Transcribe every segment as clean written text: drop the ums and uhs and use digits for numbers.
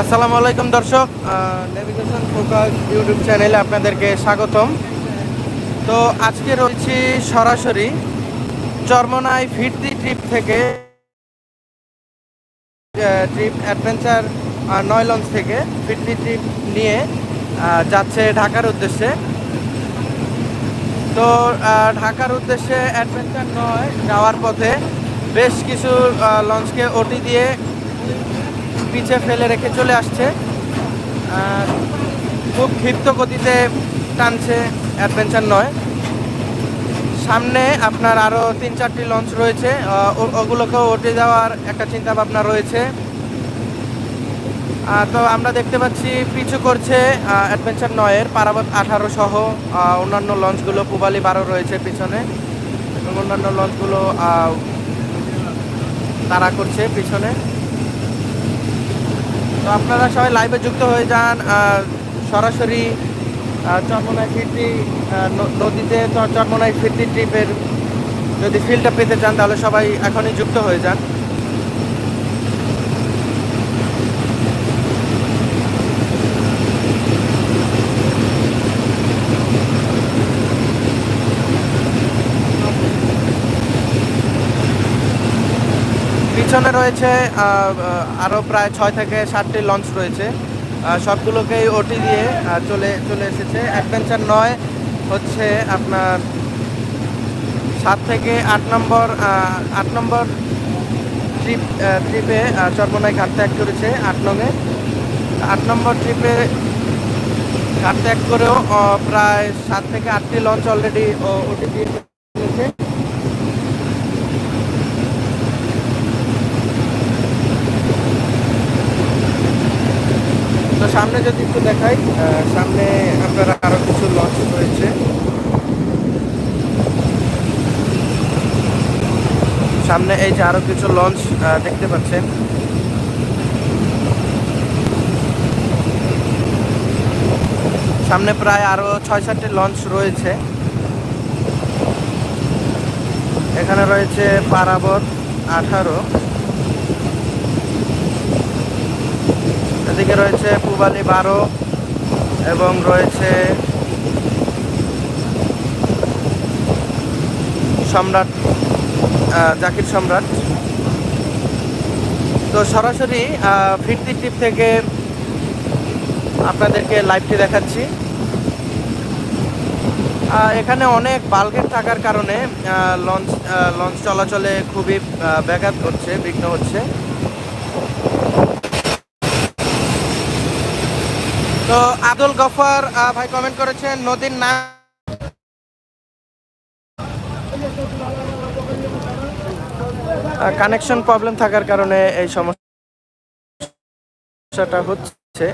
আসসালামু আলাইকুম দর্শক, নেভিগেশন ফোকাস ইউটিউব চ্যানেলে আপনাদেরকে স্বাগতম। তো আজকে রয়েছি সরাসরি চরমোনাই ফিরতি ট্রিপ থেকে, ট্রিপ অ্যাডভেঞ্চার 9 লঞ্চ থেকে ফিরতি ট্রিপ নিয়ে যাচ্ছে ঢাকার উদ্দেশ্যে। তো ঢাকার উদ্দেশ্যে অ্যাডভেঞ্চার 9 যাওয়ার পথে বেশ কিছু লঞ্চকে ওটি দিয়ে পিছে ফেলে রেখে চলে আসছে। খুব ক্ষিপ্ত গতিতে টানছে অ্যাডভেঞ্চার 9। সামনে আপনার আরও 3-4টি লঞ্চ রয়েছে, ওগুলোকেও ওঠে যাওয়ার একটা চিন্তা ভাবনা রয়েছে। তো আমরা দেখতে পাচ্ছি পিছু করছে অ্যাডভেঞ্চার 9-এর পারাবত 18 সহ অন্যান্য লঞ্চগুলো, পুবালি 12 রয়েছে পিছনে এবং অন্যান্য লঞ্চগুলো তাড়া করছে পিছনে। তো আপনারা সবাই লাইভে যুক্ত হয়ে যান। সরাসরি চরমোনাই ফিরতি নদীতে চরমোনাই ফিরতি ট্রিপের যদি ফিল্ডটা পেতে চান তাহলে সবাই এখনই যুক্ত হয়ে যান। পিছনে রয়েছে আরও প্রায় 6 থেকে 7টি লঞ্চ রয়েছে, সবগুলোকেই ওটি দিয়ে চলে এসেছে। অ্যাডভেঞ্চার 9 হচ্ছে আপনার 7 থেকে 8 নম্বর ট্রিপে চরমোনাই ঘাট ত্যাগ করেছে। 8 নংয়ে 8 নম্বর ট্রিপে ঘাট ত্যাগ করেও প্রায় 7 থেকে 8টি লঞ্চ অলরেডি ওটি দিয়ে চলেছে। তো সামনে যদি একটু দেখাই, সামনে আপনারা আরো কিছু লঞ্চ রয়েছে। সামনে এই যে আরো কিছু লঞ্চ দেখতে পাচ্ছেন। সামনে প্রায় আরো 6-7টি লঞ্চ রয়েছে। এখানে রয়েছে পারাবত 18, এদিকে রয়েছে পুবালি 12 এবং রয়েছে সম্রাট, জাকির সম্রাট। তো সরাসরি ফিরতি ট্রিপ থেকে আপনাদেরকে লাইভটি দেখাচ্ছি। এখানে অনেক বাল্কের থাকার কারণে লঞ্চ চলাচলে খুবই ব্যাঘাত ঘটছে, বিঘ্ন হচ্ছে। তো আব্দুল গফর ভাই কমেন্ট করেছেন নদীর নাম কানেকশন প্রবলেম থাকার কারণে এই সমস্যাটা হচ্ছে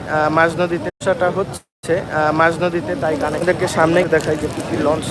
মাঝ নদীতে, তাই কানেকশনকে সামনে দেখাই যে কি লঞ্চ